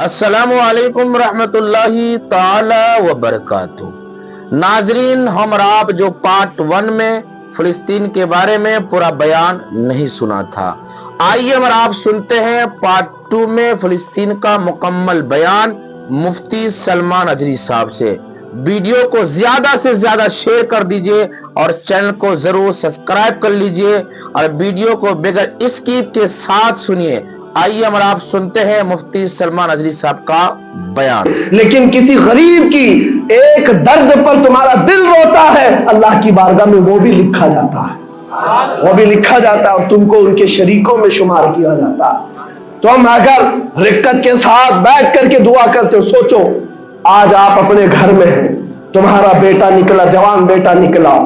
السلام علیکم رحمت اللہ تعالی وبرکاتہ۔ ناظرین، ہم اور آپ جو پارٹ 1 میں فلسطین کے بارے میں پورا بیان نہیں سنا تھا، آئیے ہم اور آپ سنتے ہیں پارٹ 2 میں فلسطین کا مکمل بیان مفتی سلمان اجری صاحب سے۔ ویڈیو کو زیادہ سے زیادہ شیئر کر دیجئے اور چینل کو ضرور سبسکرائب کر لیجئے اور ویڈیو کو بغیر اسکیپ کے ساتھ سنیے۔ آئیے ہم آپ سنتے ہیں مفتی سلمان اجری صاحب کا بیان۔ لیکن کسی غریب کی ایک درد پر تمہارا دل روتا ہے، اللہ کی بارگاہ میں وہ بھی لکھا جاتا ہے، وہ بھی لکھا جاتا ہے اور تم کو ان کے شریکوں میں شمار کیا جاتا ہے۔ تم اگر رقت کے ساتھ بیٹھ کر کے دعا کرتے ہو، سوچو آج آپ اپنے گھر میں ہیں، تمہارا بیٹا نکلا، جوان بیٹا نکلا،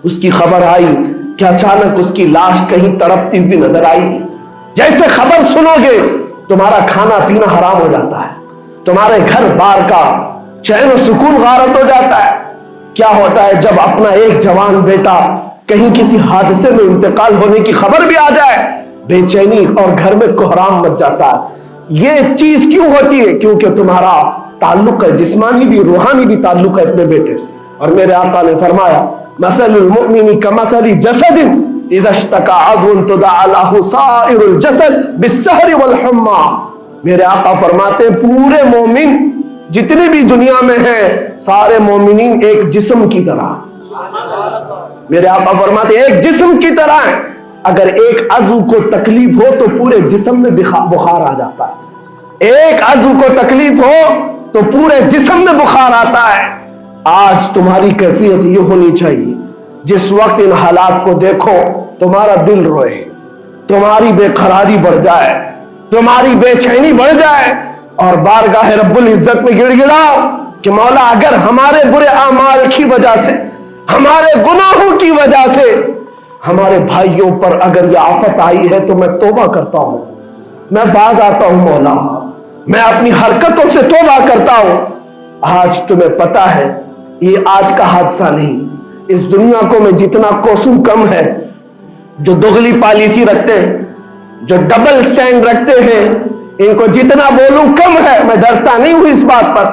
اس کی خبر آئی کہ اچانک اس کی لاش کہیں تڑپتی ہوئی نظر آئی، جیسے خبر سنو گے تمہارا کھانا پینا حرام ہو جاتا ہے، تمہارے گھر بار کا چین و سکون غارت ہو جاتا ہے۔ کیا ہوتا ہے جب اپنا ایک جوان بیٹا کہیں کسی حادثے میں انتقال ہونے کی خبر بھی آ جائے، بے چینی اور گھر میں کوہرام مچ جاتا ہے۔ یہ چیز کیوں ہوتی ہے؟ کیونکہ تمہارا تعلق ہے، جسمانی بھی روحانی بھی تعلق ہے اپنے بیٹے سے۔ اور میرے آقا نے فرمایا مثل المؤمن کمثل جسد اذا اشتكى عضو تداعى له سائر الجسد بالسهر والحمى۔ میرے آقا فرماتے ہیں پورے مومن جتنے بھی دنیا میں ہیں، سارے مومنین ایک جسم کی طرح، میرے آقا فرماتے ہیں ایک جسم کی طرح ہیں، اگر ایک عضو کو تکلیف ہو تو پورے جسم میں بخار آ جاتا ہے، ایک عضو کو تکلیف ہو تو پورے جسم میں بخار آتا ہے۔ آج تمہاری کیفیت یہ ہونی چاہیے، جس وقت ان حالات کو دیکھو تمہارا دل روئے، تمہاری بے قراری بڑھ جائے، تمہاری بے چینی بڑھ جائے اور بارگاہ رب العزت میں گڑ گڑاؤ کہ مولا اگر ہمارے برے اعمال کی وجہ سے، ہمارے گناہوں کی وجہ سے ہمارے بھائیوں پر اگر یہ آفت آئی ہے تو میں توبہ کرتا ہوں، میں باز آتا ہوں مولا، میں اپنی حرکتوں سے توبہ کرتا ہوں۔ آج تمہیں پتا ہے یہ آج کا حادثہ نہیں، اس دنیا کو میں جتنا کوسوں کم ہے، جو دغلی پالیسی رکھتے ہیں، جو ڈبل سٹینڈ رکھتے ہیں، ان کو جتنا بولوں کم ہے۔ میں ڈرتا نہیں ہوں اس بات پر،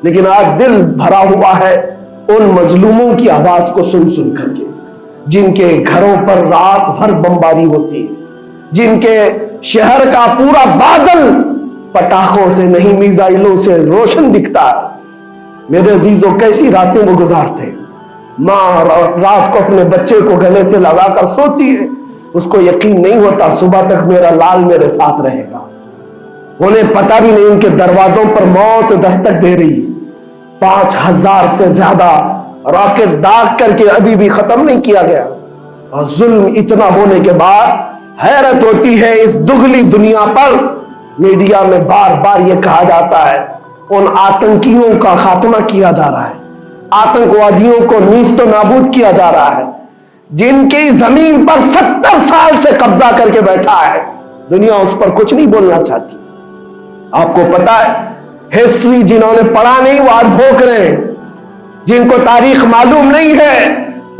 لیکن آج دل بھرا ہوا ہے ان مظلوموں کی آواز کو سن سن کر کے، جن کے گھروں پر رات بھر بمباری ہوتی ہے، جن کے شہر کا پورا بادل پٹاخوں سے نہیں میزائلوں سے روشن دکھتا ہے۔ میرے عزیزوں کیسی راتیں وہ گزارتے، ماں رات کو اپنے بچے کو گلے سے لگا کر سوتی ہے، اس کو یقین نہیں ہوتا صبح تک میرا لال میرے ساتھ رہے گا، انہیں پتہ بھی نہیں ان کے دروازوں پر موت دستک دے رہی ہے۔ 5000 سے زیادہ راکٹ داغ کر کے ابھی بھی ختم نہیں کیا گیا، اور ظلم اتنا ہونے کے بعد حیرت ہوتی ہے اس دگلی دنیا پر میڈیا میں بار بار یہ کہا جاتا ہے ان آتنکیوں کا خاتمہ کیا جا رہا ہے، آتنکوادیوں کو نیست و نابود کیا جا رہا ہے، جن کی زمین پر 70 سال سے قبضہ کر کے بیٹھا ہے، دنیا اس پر کچھ نہیں بولنا چاہتی۔ آپ کو پتا ہے ہسٹری جنہوں نے پڑھا نہیں وہ آج بھوک رہے ہیں، جن کو تاریخ معلوم نہیں ہے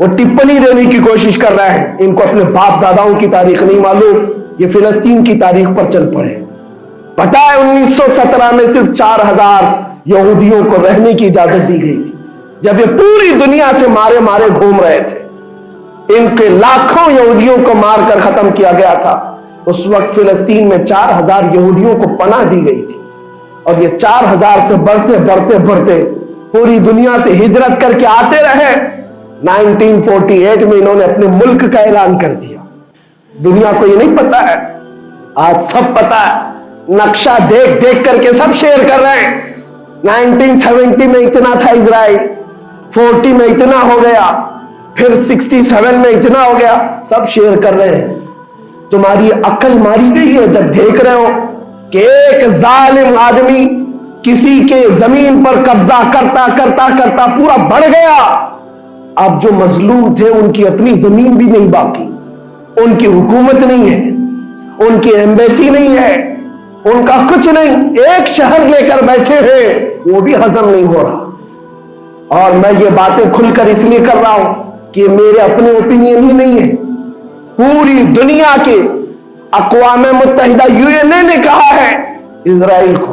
وہ ٹپنی دینے کی کوشش کر رہے ہیں، ان کو اپنے باپ داداؤں کی تاریخ نہیں معلوم، یہ فلسطین کی تاریخ پر چل پڑے۔ پتا ہے 1917 میں صرف 4000 یہودیوں کو رہنے کی اجازت دی گئی تھی، جب یہ پوری دنیا سے مارے مارے گھوم رہے تھے، ان کے لاکھوں یہودیوں کو مار کر ختم کیا گیا تھا۔ اس وقت فلسطین میں 4000 یہودیوں کو پناہ دی گئی تھی، اور یہ 4000 سے بڑھتے بڑھتے بڑھتے پوری دنیا سے ہجرت کر کے آتے رہے۔ 1948 میں انہوں نے اپنے ملک کا اعلان کر دیا۔ دنیا کو یہ نہیں پتا ہے، آج سب پتا ہے، نقشہ دیکھ دیکھ کر کے سب شیئر کر رہے ہیں۔ 1970 میں اتنا تھا اسرائیل، 40 میں اتنا ہو گیا، پھر 67 میں اتنا ہو گیا، سب شیئر کر رہے ہیں۔ تمہاری عقل ماری گئی ہے جب دیکھ رہے ہو کہ ایک ظالم آدمی کسی کے زمین پر قبضہ کرتا کرتا کرتا پورا بڑھ گیا۔ اب جو مظلوم تھے ان کی اپنی زمین بھی نہیں باقی، ان کی حکومت نہیں ہے، ان کی ایمبیسی نہیں ہے، ان کا کچھ نہیں، ایک شہر لے کر بیٹھے ہیں، وہ بھی ہضم نہیں ہو رہا۔ اور میں یہ باتیں کھل کر اس لیے کر رہا ہوں کہ یہ میرے اپنے اوپینین ہی نہیں ہے، پوری دنیا کے اقوام متحدہ UN نے کہا ہے اسرائیل کو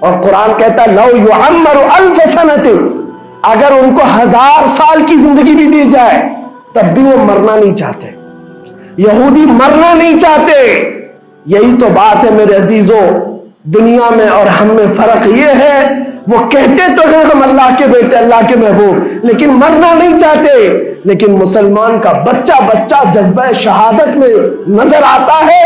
اور قرآن کہتا ہے لو یعمر الف سنۃ، اگر ان کو 1000 سال کی زندگی بھی دی جائے تب بھی وہ مرنا نہیں چاہتے. یہودی مرنا نہیں چاہتے. یہی تو بات ہے میرے عزیزوں، دنیا میں اور ہم میں فرق یہ ہے، وہ کہتے تو ہیں ہم اللہ کے بیٹے، اللہ کے محبوب، لیکن مرنا نہیں چاہتے. لیکن مسلمان کا بچہ جذبہ شہادت میں نظر آتا ہے.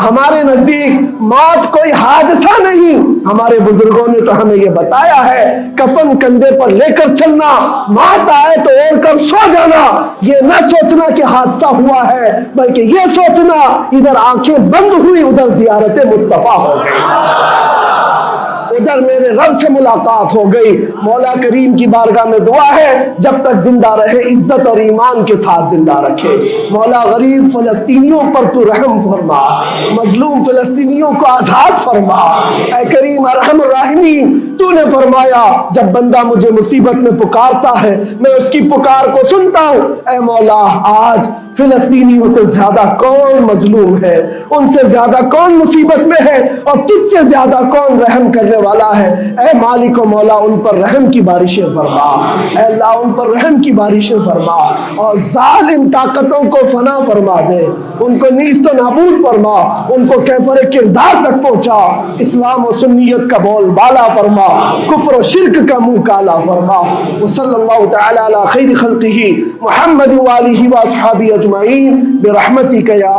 ہمارے نزدیک موت کوئی حادثہ نہیں. ہمارے بزرگوں نے تو ہمیں یہ بتایا ہے، کفن کندھے پر لے کر چلنا، موت آئے تو اوڑھ کر سو جانا. یہ نہ سوچنا کہ حادثہ ہوا ہے، بلکہ یہ سوچنا ادھر آنکھیں بند ہوئی، ادھر زیارت مصطفیٰ ہو گئی، ادھر میرے رب سے ملاقات ہو گئی. مولا کریم کی بارگاہ میں دعا ہے جب تک زندہ رہے عزت اور ایمان کے ساتھ زندہ رکھے. مولا غریب فلسطینیوں پر تو رحم فرما، مظلوم فلسطینیوں کو آزاد فرما. اے کریم ارحم الراحمین، تو نے فرمایا جب بندہ مجھے مصیبت میں پکارتا ہے میں اس کی پکار کو سنتا ہوں. اے مولا آج فلسطینیوں سے زیادہ کون مظلوم ہے، ان سے زیادہ کون مصیبت میں ہے، اور تجھ سے زیادہ کون رحم کرنے والا ہے. اے مالک و مولا ان پر رحم کی بارشیں فرما. اے اللہ ان پر رحم کی بارشیں فرما، اور ظالم طاقتوں کو فنا فرما دے، ان کو نیست و نابود فرما، ان کو کیفر کردار تک پہنچا. اسلام و سنیت کا بول بالا فرما، کفر و شرک کا منہ کالا فرما. وصلی اللہ تعالی علی خیر خلقہ محمد وآلہ واصحابہ اجمعین برحمتک یا